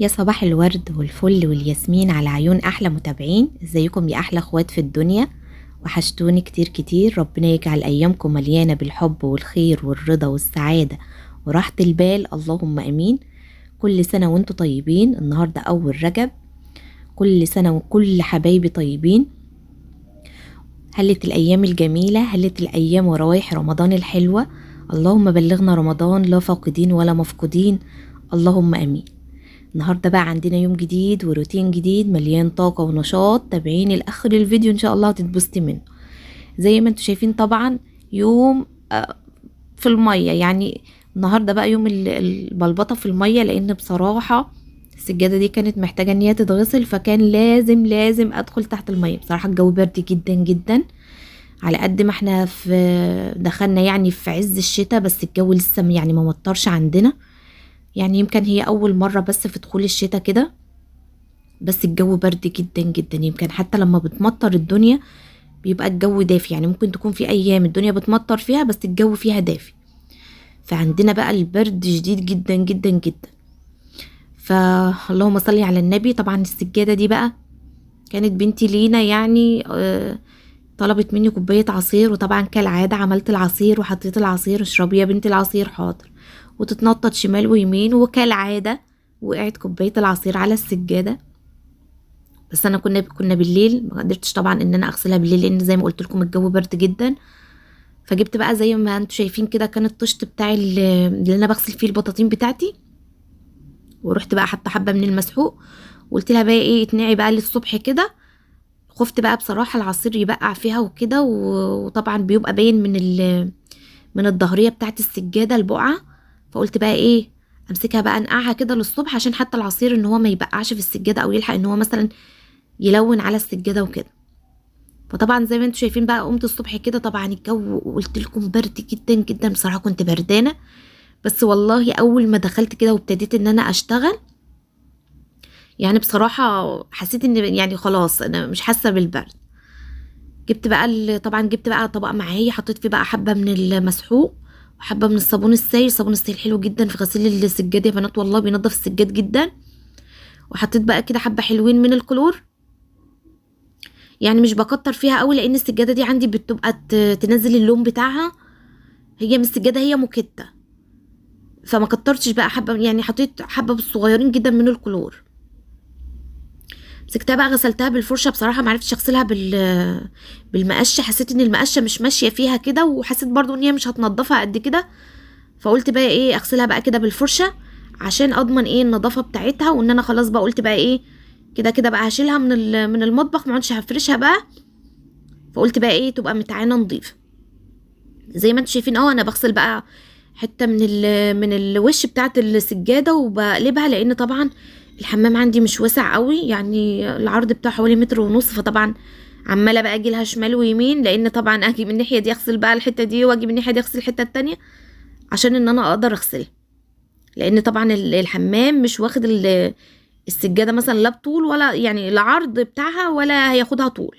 يا صباح الورد والفل والياسمين على عيون احلى متابعين. ازيكم يا احلى اخوات في الدنيا؟ وحشتوني كتير كتير. ربنا يجعل ايامكم مليانة بالحب والخير والرضا والسعادة وراحة البال، اللهم امين. كل سنة وانتم طيبين. النهاردة اول رجب، كل سنة وكل حبايبي طيبين. هلت الايام الجميلة، هلت الايام وروايح رمضان الحلوة. اللهم بلغنا رمضان لا فاقدين ولا مفقودين، اللهم امين. النهاردة بقى عندنا يوم جديد وروتين جديد مليان طاقة ونشاط. تابعيني لآخر الفيديو إن شاء الله هتتبسطي منه. زي ما انتوا شايفين طبعا يوم في المية، يعني النهاردة بقى يوم البلبطة في المية، لأن بصراحة السجادة دي كانت محتاجة ان هي تتغسل، فكان لازم ادخل تحت المية. بصراحة الجو برد جدا جدا، على قد ما احنا في دخلنا يعني في عز الشتاء، بس الجو لسه يعني ما مطرش عندنا. يعني يمكن هي اول مرة بس في دخول الشتاء كده، بس الجو برد جدا جدا. يمكن حتى لما بتمطر الدنيا بيبقى الجو دافي، يعني ممكن تكون في ايام الدنيا بتمطر فيها بس الجو فيها دافي. فعندنا بقى البرد شديد جدا جدا جدا. فاللهم صلي على النبي. طبعا السجادة دي بقى كانت بنتي لينا يعني طلبت مني كوباية عصير، وطبعا كالعادة عملت العصير وحطيت العصير. اشربي يا بنتي العصير، حاضر. وتتنطط شمال ويمين، وكالعادة وقعت كوباية العصير على السجادة. بس انا كنا بالليل، ما قدرتش طبعا ان انا اغسلها بالليل لان زي ما قلت لكم الجو برد جدا. فجبت بقى زي ما انتم شايفين كده، كان الطشت بتاعي اللي انا بغسل فيه البطاطين بتاعتي، ورحت بقى حاطه حبه من المسحوق، وقلت لها بقى ايه اتنعي بقى للصبح كده. خفت بقى بصراحه العصير يبقع فيها وكده، وطبعا بيبقى باين من الظهريه بتاعت السجاده البقعه. فقلت بقى ايه امسكها بقى انقعها كده للصبح، عشان حتى العصير ان هو ما يبقعش في السجاده، او يلحق ان هو مثلا يلون على السجاده وكده. فطبعا زي ما انتم شايفين بقى قمت الصبح كده، طبعا الجو قلت لكم برد جدا جدا. بصراحه كنت بردانه، بس والله اول ما دخلت كده وابتديت ان انا اشتغل، يعني بصراحه حسيت ان يعني خلاص انا مش حاسه بالبرد. جبت بقى طبعا جبت بقى طبق معايا، حطيت فيه بقى حبه من المسحوق وحبه من الصابون السائل. الصابون السائل حلو جدا في غسيل السجاد يا بنات، والله بينضف السجاد جدا. وحطيت بقى كده حبه حلوين من الكلور، يعني مش بكتر فيها قوي لان السجاده دي عندي بتبقى تنزل اللون بتاعها. هي من السجاده هي موكيتا، فما كترتش بقى حبه، يعني حطيت حبه صغيرين جدا من الكلور. مسكتها بقى غسلتها بالفرشه. بصراحه ما عرفتش اغسلها بالمقشه، حسيت ان المقشه مش ماشيه فيها كده، وحسيت برضو ان هي مش هتنضفها قد كده. فقلت بقى ايه اغسلها بقى كده بالفرشه، عشان اضمن ايه النظافه بتاعتها. وان انا خلاص بقى قلت بقى ايه كده كده بقى هشيلها من المطبخ، ما عدتش هفرشها بقى. فقلت بقى ايه تبقى متعانه نظيفه. زي ما انتم شايفين انا بغسل بقى حته من الوش بتاعت السجاده وبقلبها، لان طبعا الحمام عندي مش واسع قوي، يعني العرض بتاعه حوالي متر ونص. فطبعا عماله بقى اجي لها شمال ويمين، لان طبعا اجي من الناحيه دي اغسل بقى الحته دي، واجي من الناحيه دي اغسل الحته التانية، عشان ان انا اقدر اغسلها. لان طبعا الحمام مش واخد السجاده مثلا لا بطول ولا يعني العرض بتاعها، ولا هياخدها طول.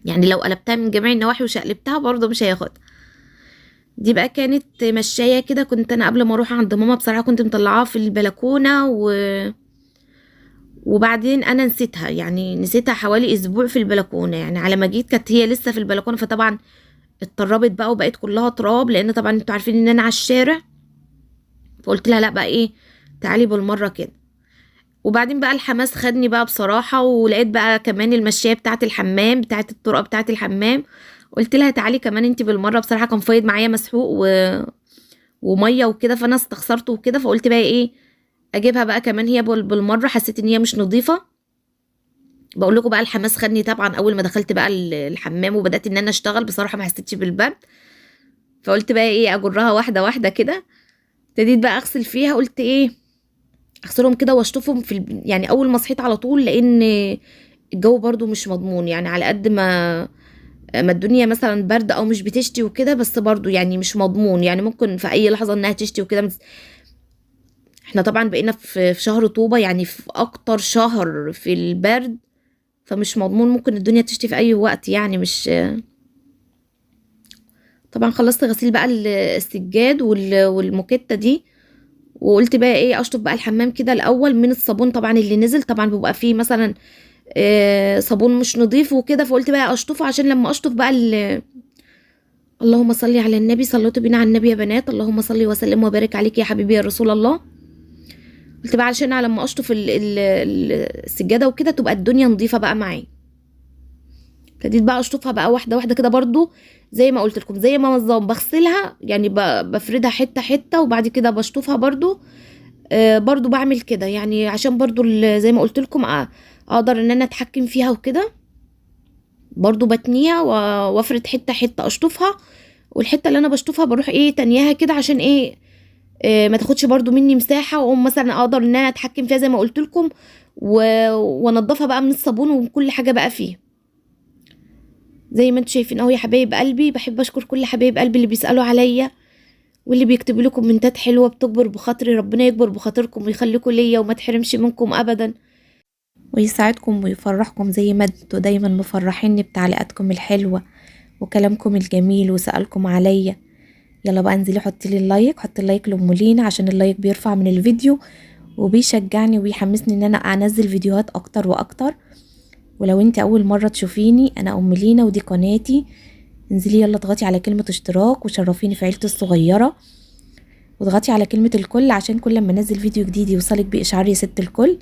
يعني لو قلبتها من جميع النواحي وشقلبتها برضه مش هياخدها. دي بقى كانت مشاية كده، كنت انا قبل ما اروح عند ماما بصراحة كنت مطلعاها في البلكونة وبعدين انا نسيتها، يعني نسيتها حوالي اسبوع في البلكونة. يعني على ما جيت كانت هي لسه في البلكونة، فطبعا اتطربت بقى وبقت كلها تراب، لان طبعا انتوا عارفين ان انا على الشارع. فقلت لها لا بقى ايه تعالي بالمرة كده. وبعدين بقى الحماس خدني بقى بصراحة، ولقيت بقى كمان المشاية بتاعة الحمام بتاعة الطرقة بتاعة الحمام. قلت لها تعالي كمان انتي بالمرة. بصراحة كان فايض معايا مسحوق وميه وكده، فانا استخسرته وكده. فقلت بقى ايه اجيبها بقى كمان هي بالمره. حسيت ان هي مش نظيفه. بقول لكم بقى الحماس خدني طبعا اول ما دخلت بقى الحمام وبدات ان انا اشتغل. بصراحه ما حسيتش بالبرد، فقلت بقى ايه اجرها واحده واحده كده. ابتديت بقى اغسل فيها، قلت ايه اغسلهم كده واشطفهم يعني اول ما صحيت على طول، لان الجو برضو مش مضمون. يعني على قد ما الدنيا مثلا برد او مش بتشتي وكده، بس برضو يعني مش مضمون، يعني ممكن في اي لحظه انها تشتي وكده. احنا طبعا بقينا في شهر طوبة، يعني في اكتر شهر في البرد، فمش مضمون ممكن الدنيا تشتي في اي وقت، يعني مش. طبعا خلصت غسيل بقى السجاد والموكيتة دي، وقلت بقى ايه اشطف بقى الحمام كده الاول من الصابون طبعا اللي نزل، طبعا بيبقى فيه مثلا صابون مش نظيف وكده، فقلت بقى اشطفه عشان لما اشطف بقى اللهم صل على النبي، صليتوا بينا على النبي يا بنات، اللهم صل وسلم وبارك عليك يا حبيبي يا رسول الله. قلت بقى عشان لما اشطف السجاده وكده تبقى الدنيا نظيفه بقى معايا. ابتديت بقى اشطفها بقى واحده واحده كده، برضو زي ما قلت لكم، زي ما نظام بغسلها يعني بفردها حته حته وبعد كده بشطفها برضو. برضو بعمل كده يعني عشان برضو زي ما قلت لكم اقدر ان انا اتحكم فيها وكده. برضو بتنيها وافرد حته حته اشطفها، والحته اللي انا بشطفها بروح ايه تانيها كده عشان ايه ما تاخدش برضو مني مساحه، واقوم مثلا اقدر ان انا اتحكم فيها زي ما قلت لكم، وانضفها بقى من الصابون وكل حاجه بقى فيها. زي ما انتم شايفين اهو يا حبايب قلبي، بحب اشكر كل حبايب قلبي اللي بيسالوا عليا واللي بيكتبوا لي كومنتات حلوه بتكبر بخاطري. ربنا يكبر بخاطركم ويخليكم ليا وما تحرمش منكم ابدا، ويسعدكم ويفرحكم زي ما انتوا دايما مفرحيني بتعليقاتكم الحلوه وكلامكم الجميل وسألكم عليا. يلا بقى انزلي حطي لي اللايك، حطي اللايك لأم لينا عشان اللايك بيرفع من الفيديو وبيشجعني وبيحمسني ان انا انزل فيديوهات اكتر واكتر. ولو انت اول مرة تشوفيني، انا ام لينا ودي قناتي. انزلي يلا اضغطي على كلمة اشتراك وشرفيني في عيلتي الصغيرة، واضغطي على كلمة الكل عشان كل ما انزل فيديو جديد يوصلك باشعار يا ست الكل.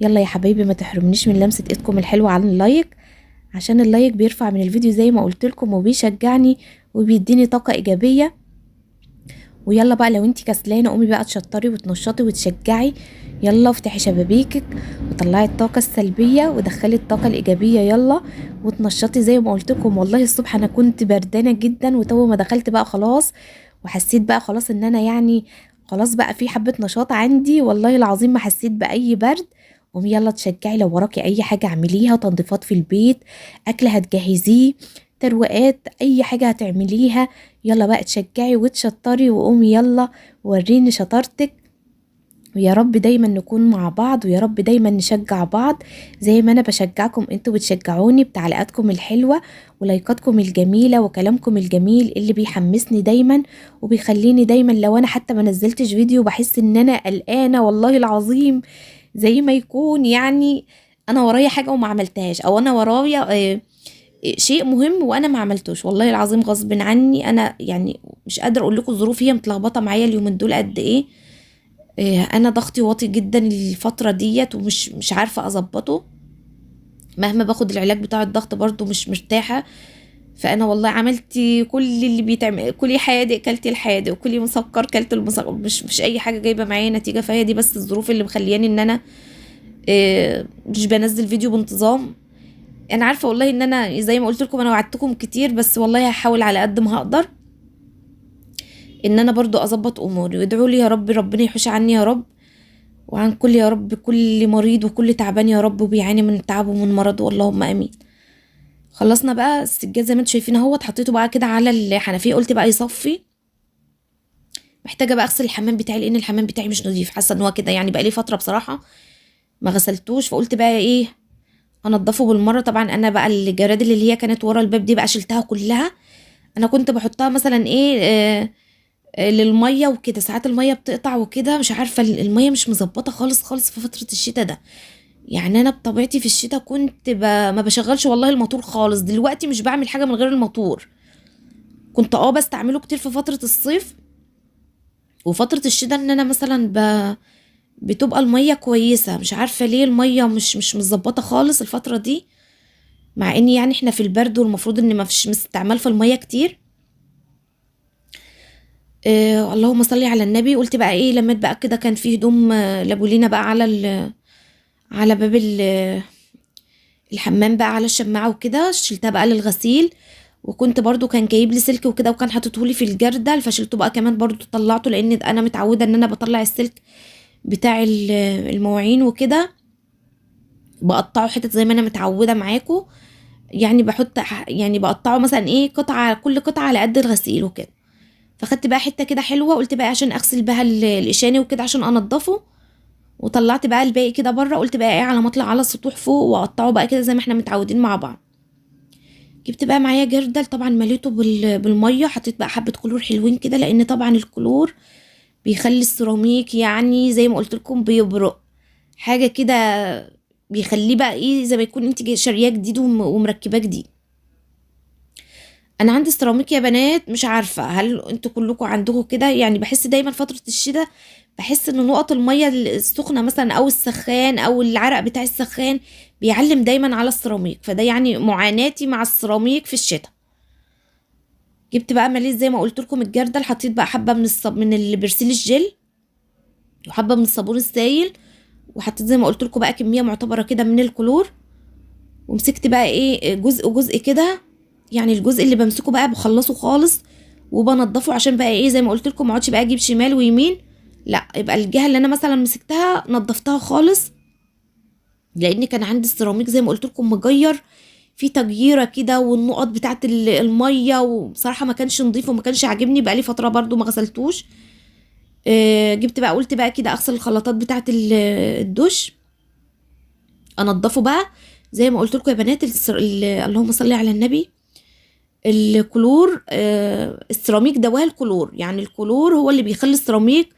يلا يا حبايبي ما تحرمنيش من لمسة ايدكم الحلوة على اللايك، عشان اللايك بيرفع من الفيديو زي ما قلت لكم وبيشجعني وبيديني طاقة ايجابية. ويلا بقى لو انتي كسلانه قومي بقى تشطري وتنشطي وتشجعي. يلا افتحي شبابيكك وطلعي الطاقه السلبيه ودخلي الطاقه الايجابيه، يلا وتنشطي زي ما قلت لكم. والله الصبح انا كنت بردانه جدا، وتو ما دخلت بقى خلاص وحسيت بقى خلاص ان انا يعني خلاص بقى في حبه نشاط عندي، والله العظيم ما حسيت باي برد. قومي يلا تشجعي، لو وراكي اي حاجه اعمليها، تنظيفات في البيت، اكل هتجهزيه، تروقات، اي حاجه هتعمليها، يلا بقى تشجعي وتشطري وقومي يلا وريني شطارتك. ويا رب دايما نكون مع بعض، ويا رب دايما نشجع بعض زي ما انا بشجعكم انتوا بتشجعوني بتعليقاتكم الحلوة ولايكاتكم الجميلة وكلامكم الجميل اللي بيحمسني دايما وبيخليني دايما لو انا حتى ما نزلتش فيديو بحس ان انا قلقانة والله العظيم، زي ما يكون يعني انا ورايا حاجة وما عملتهاش، او انا ورايا شيء مهم وانا ما عملتوش. والله العظيم غصب عني، انا يعني مش قادره اقول لكم الظروف هي متلخبطه معايا اليومين دول قد ايه. انا ضغطي واطي جدا الفتره ديت ومش عارفه اظبطه، مهما باخد العلاج بتاع الضغط برضو مش مرتاحه. فانا والله عملت كل اللي بيتعمل، كلي حادق كلت الحادق وكلي مسكر كلت المسكر، مش اي حاجه جايبه معايا نتيجه. فهي دي بس الظروف اللي مخلياني ان انا مش بنزل فيديو بانتظام. انا عارفه والله ان انا زي ما قلت لكم انا وعدتكم كتير، بس والله هحاول على قد ما هقدر ان انا برضو اظبط اموري. وادعوا لي يا رب ربنا يحوش عني يا رب وعن كل يا رب كل مريض وكل تعبان يا رب وبيعاني من تعب ومن مرض، اللهم امين. خلصنا بقى السجاد زي ما انتم شايفين اهوت، حطيته بقى كده على الحنفيه، قلت بقى يصفي. محتاجه بقى اغسل الحمام بتاعي لان الحمام بتاعي مش نظيف، حاسه ان هو كده يعني بقى لي فتره بصراحه ما غسلتوش، فقلت بقى ايه انضفه بالمره. طبعا انا بقى الجراد اللي هي كانت ورا الباب دي بقى شلتها كلها. انا كنت بحطها مثلا ايه للميه وكده، ساعات الميه بتقطع وكده، مش عارفه الميه مش مظبطه خالص خالص في فتره الشتاء ده. يعني انا بطبيعتي في الشتاء كنت ما بشغلش والله الموتور خالص، دلوقتي مش بعمل حاجه من غير الموتور. كنت بستعمله كتير في فتره الصيف وفتره الشتاء، ان انا مثلا بتبقى الميه كويسه، مش عارفه ليه الميه مش مظبطه خالص الفتره دي، مع ان يعني احنا في البرد والمفروض ان ما فيش استعمال في الميه كتير. اللهم صل على النبي. قلت بقى ايه لما بقى كده كان في هدوم لابولينا بقى على باب الحمام بقى على الشماعه وكده، شلتها بقى للغسيل. وكنت برضو كان جايب لي سلك وكده وكان حاططه لي في الجردل، فشلته بقى كمان برضو طلعته، لان انا متعوده ان انا بطلع السلك بتاع المواعين وكده بقطعه حتت زي ما انا متعوده معاكم. يعني بحط يعني بقطعه مثلا ايه قطعه، كل قطعه على قد الغسيل وكده. فخدت بقى حته كده حلوه، قلت بقى عشان اغسل بها الاشاني وكده عشان انضفه. وطلعت بقى الباقي كده بره، قلت بقى ايه على ما اطلع على السطوح فوق واقطعه بقى كده زي ما احنا متعودين مع بعض. جبت بقى معايا جردل، طبعا مليته بالميه، حطيت بقى حبه كلور حلوين كده، لان طبعا الكلور بيخلي السيراميك يعني زي ما قلت لكم بيبرق حاجه كده، بيخليه بقى ايه زي ما يكون انت شارياه جديد ومركباه جديد. انا عندي سيراميك يا بنات، مش عارفه هل انتوا كلكم عندكم كده، يعني بحس دايما فتره الشتاء بحس ان نقط الميه السخنه مثلا او السخان او العرق بتاع السخان بيعلم دايما على السيراميك، فده يعني معاناتي مع السيراميك في الشتاء. جبت بقى مليت زي ما قلت لكم الجردل، حطيت بقى حبه من البرسيل الجل وحبه من الصابون السائل، وحطيت زي ما قلت لكم بقى كميه معتبره كده من الكلور، ومسكت بقى ايه جزء جزء كده، يعني الجزء اللي بمسكه بقى بخلصه خالص وبنضفه عشان بقى ايه زي ما قلت لكم ما اقعدش بقى اجيب شمال ويمين، لا يبقى الجهه اللي انا مثلا مسكتها نضفتها خالص، لان كان عندي السيراميك زي ما قلت لكم مجير في تجييره كده، والنقط بتاعت الميه وبصراحه ما كانش نظيف وما كانش عاجبني، بقى لي فتره برضو ما غسلتوش. جبت بقى قلت بقى كده اغسل الخلاطات بتاعت الدش، انضفه بقى زي ما قلت لكم يا بنات اللهم صل على النبي. الكلور السيراميك دواه الكلور، يعني الكلور هو اللي بيخلي السيراميك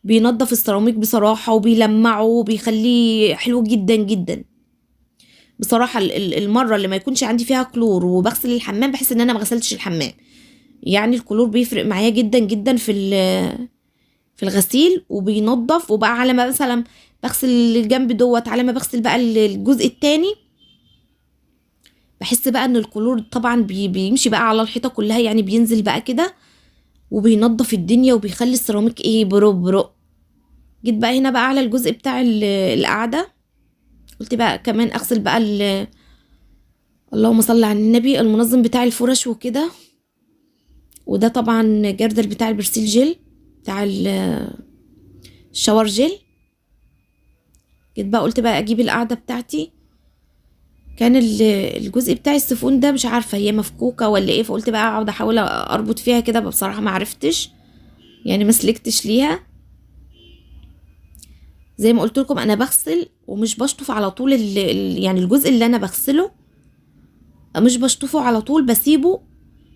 بينظف السيراميك بصراحة وبيلمعه وبيخليه حلو جدا جدا. بصراحة المرة اللي ما يكونش عندي فيها كلور وبغسل الحمام بحس ان انا ما غسلتش الحمام، يعني الكلور بيفرق معايا جدا جدا في الغسيل وبينظف. وبقى على ما مثلا بغسل الجنب دوت على ما بغسل بقى الجزء التاني بحس بقى ان الكلور طبعا بيمشي بقى على الحيطة كلها، يعني بينزل بقى كده وبينظف الدنيا وبيخلي السيراميك ايه برق برق. جيت بقى هنا بقى على الجزء بتاع القعدة، قلت بقى كمان اغسل بقى اللهم صل على النبي المنظم بتاع الفرش وكده، وده طبعا جردل بتاع البرسيل جل بتاع الشاور جل. جيت بقى قلت بقى اجيب القعدة بتاعتي، كان الجزء بتاع السيفون ده مش عارفة هي مفكوكة ولا ايه، فقلت بقى اقعد احاول اربط فيها كده، بصراحة ما عرفتش يعني ما سلكتش ليها. زي ما قلت لكم انا بغسل ومش بشطف على طول يعني الجزء اللي انا بغسله مش بشطفه على طول، بسيبه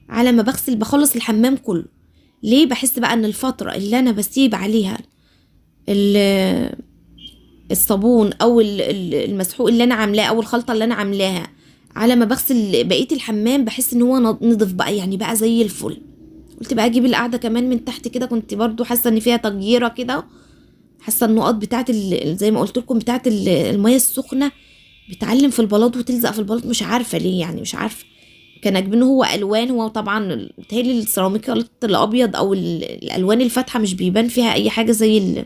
على ما بغسل بخلص الحمام كله. ليه؟ بحس بقى ان الفترة اللي انا بسيب عليها الصابون او المسحوق اللي انا عاملاه او الخلطة اللي انا عاملاها على ما بغسل بقية الحمام بحس ان هو نضف بقى، يعني بقى زي الفل. قلت بقى اجيب القعدة كمان من تحت كده، كنت برضو حاسة ان فيها تغييرة كده، حاسه النقط بتاعت زي ما قلت لكم بتاعت الميه السخنه بتعلم في البلاط وتلزق في البلاط، مش عارفه ليه، يعني مش عارفه كان عاجبني هو الوان، هو طبعا بتهيألي السيراميك الابيض او الالوان الفاتحه مش بيبان فيها اي حاجه زي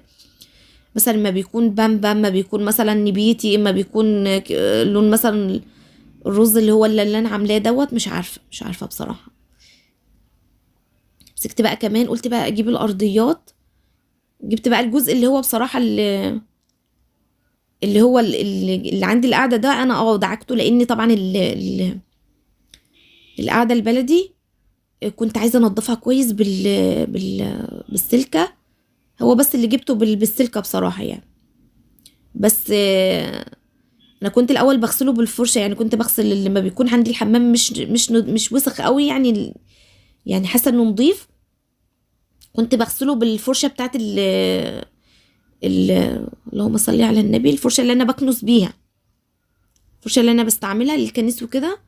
مثلا ما بيكون بامبا، ما بيكون مثلا نبيتي، اما بيكون لون مثلا الرز اللي هو اللي انا عاملاه دوت، مش عارفه بصراحه. مسكت بقى كمان قلت بقى اجيب الارضيات، جبت بقى الجزء اللي هو بصراحه اللي هو اللي عندي القعده ده انا دعكته، لان طبعا القعده البلدي كنت عايزه انضفها كويس بالسلكه، هو بس اللي جبته بالسلكه بصراحه يعني. بس انا كنت الاول بغسله بالفرشه، يعني كنت بغسل لما بيكون عندي الحمام مش وسخ قوي، يعني حاسه انه نضيف، كنت بغسله بالفرشه بتاعت اللهم صل على النبي، الفرشه اللي انا بكنس بيها، الفرشه اللي انا بستعملها للكنس وكده.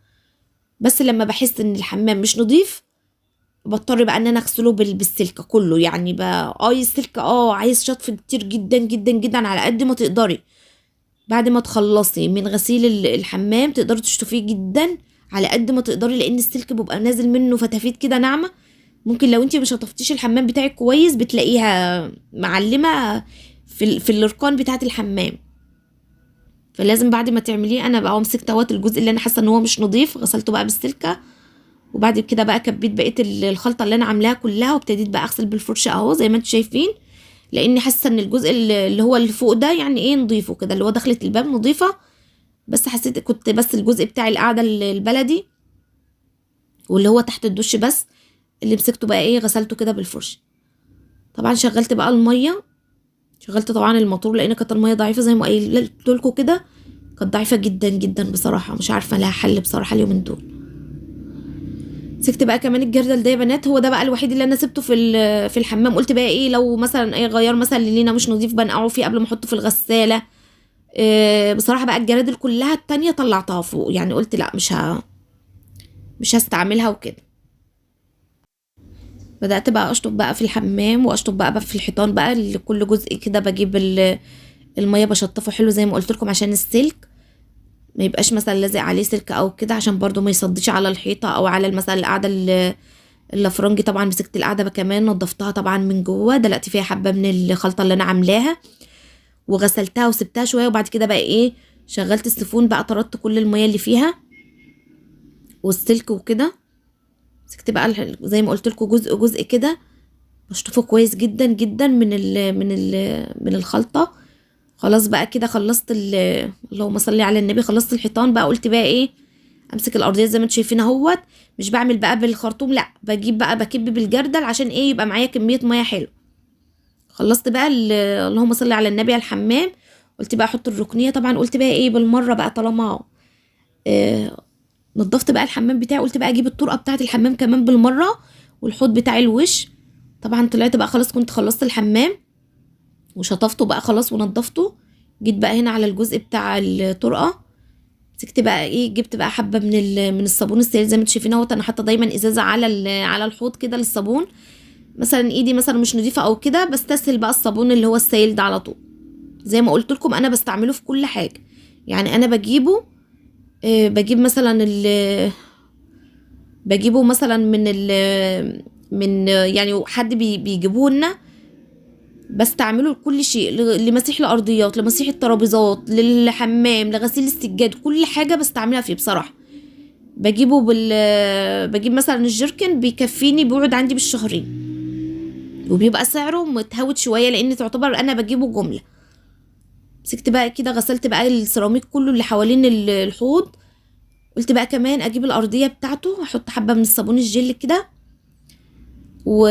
بس لما بحس ان الحمام مش نظيف بضطر بقى ان انا اغسله بالسلكه كله، يعني بقى السلكه عايز شطف كتير جدا جدا جدا على قد ما تقدري. بعد ما تخلصي من غسيل الحمام تقدري تشطفيه جدا على قد ما تقدري، لان السلك بيبقى نازل منه فتافيت كده ناعمه، ممكن لو انتي مش شطفتيش الحمام بتاعك كويس بتلاقيها معلمه في الاركان بتاعه الحمام. فلازم بعد ما تعمليه انا بقى مسكت الجزء اللي انا حاسه ان هو مش نظيف غسلته بقى بالسلكه، وبعد كده بقى كبيت بقيه الخلطه اللي انا عاملاها كلها، وابتديت بقى اغسل بالفرشه اهو زي ما انتم شايفين، لاني حاسه ان الجزء اللي هو اللي فوق ده يعني ايه نضيفه كده، اللي هو دخلة الباب نضيفه، بس حسيت كنت بس الجزء بتاع القعده البلدي واللي هو تحت الدش بس اللي مسكته بقى ايه غسلته كده بالفرشه. طبعا شغلت بقى الميه، شغلت طبعا الموتور لان كانت الميه ضعيفه زي ما قلت لكم كده، كانت ضعيفه جدا جدا بصراحه، مش عارفه لها حل بصراحه اليومين دول. مسكت بقى كمان الجردل ده يا بنات، هو ده بقى الوحيد اللي انا سبته في الحمام. قلت بقى ايه لو مثلا ايه غيار مثلا لينا مش نضيف بنقعه فيه قبل ما احطه في الغساله. بصراحه بقى الجرادل كلها التانية طلعتها فوق، يعني قلت لا مش هستعملها وكده. بدأت بقى اشطب بقى في الحمام، واشطب بقى في الحيطان بقى، كل جزء كده بجيب الميه بشطفه حلو زي ما قلت لكم عشان السلك ما يبقاش مثلا لازق عليه سلك او كده، عشان برضو ما يصديش على الحيطه او على مثلا القعده الافرنجي. طبعا مسكت القعده بقى كمان نضفتها طبعا من جوه، دلقت فيها حبه من الخلطه اللي انا عاملاها وغسلتها وسبتها شويه، وبعد كده بقى ايه شغلت السيفون بقى، طردت كل الميه اللي فيها والسلك وكده. مسكت بقى زي ما قلت لكم جزء جزء كده بشطفه كويس جدا جدا من الخلطه. خلاص بقى كده خلصت اللهم صل على النبي، خلصت الحيطان بقى. قلت بقى ايه امسك الارضيه زي ما انتم شايفين اهوت، مش بعمل بقى بالخرطوم، لا بجيب بقى بكب بالجردل عشان ايه يبقى معايا كميه ميه حلو. خلصت بقى اللهم صل على النبي على الحمام. قلت بقى احط الركنيه، طبعا قلت بقى ايه بالمره بقى طالما نضفت بقى الحمام بتاعي، قلت بقى اجيب الطرقه بتاعه الحمام كمان بالمره والحوض بتاع الوش. طبعا طلعت بقى خلاص كنت خلصت الحمام وشطفته بقى خلاص ونضفته. جيت بقى هنا على الجزء بتاع الطرقه، مسكت بقى ايه جبت بقى حبه من الصابون السائل زي ما انتم شايفين اهوت. انا حاطه دايما ازازه على الحوض كده للصابون، مثلا ايدي مثلا مش نظيفه او كده بستسهل بقى الصابون اللي هو السائل ده على طول. زي ما قلت لكم انا بستعمله في كل حاجه، يعني انا بجيب مثلا بجيبه مثلا من يعني حد بيجيبوه لنا، بستعمله لكل شيء، لمسيح الارضيات، لمسيح الترابيزات، للحمام، لغسيل السجاد، كل حاجه بستعملها فيه بصراحه. بجيب مثلا الجيركن بيكفيني بيقعد عندي بالشهرين، وبيبقى سعره متهوت شويه لان تعتبر انا بجيبه جمله. مسكت بقى كده غسلت بقى السيراميك كله اللي حوالين الحوض. قلت بقى كمان اجيب الارضيه بتاعته، احط حبه من الصابون الجل كده و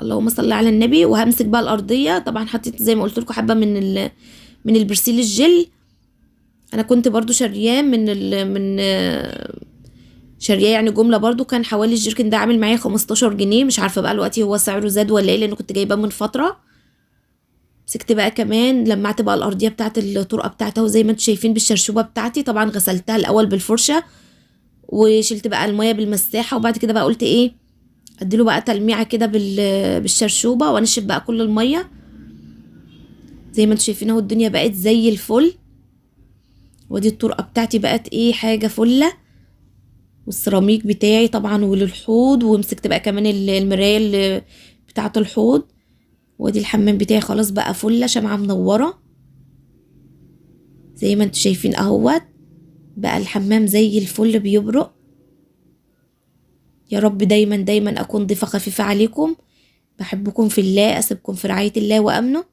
اللهم صل على النبي، وهمسك بقى الارضيه. طبعا حطيت زي ما قلت لكم حبه من البرسيل الجل. انا كنت برضو شارياه من شارياه يعني جمله، برضو كان حوالي الجيركن ده عامل معايا 15 جنيه، مش عارفه بقى دلوقتي هو سعره زاد ولا ايه لان كنت جايباه من فتره. مسكت بقى كمان لمعت بقى الارضيه بتاعت الطرقه بتاعتها، وزي ما انتم شايفين بالشرشوبه بتاعتي. طبعا غسلتها الاول بالفرشه وشلت بقى الميه بالمساحه، وبعد كده بقى قلت ايه اديله بقى تلميعه كده بالشرشوبه وانشف بقى كل الميه. زي ما انتم شايفين اهو الدنيا بقت زي الفل، ودي الطرقه بتاعتي بقت ايه حاجه فله، والسيراميك بتاعي طبعا وللحوض. ومسكت بقى كمان المرايه اللي بتاعه الحوض، ودي الحمام بتاعي خلاص بقى فله شمعه منوره زي ما انتم شايفين اهوت. بقى الحمام زي الفل بيبرق. يا رب دايما دايما اكون ضيفه خفيفه عليكم. بحبكم في الله، اسيبكم في رعايه الله وامنه،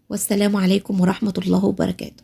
والسلام عليكم ورحمه الله وبركاته.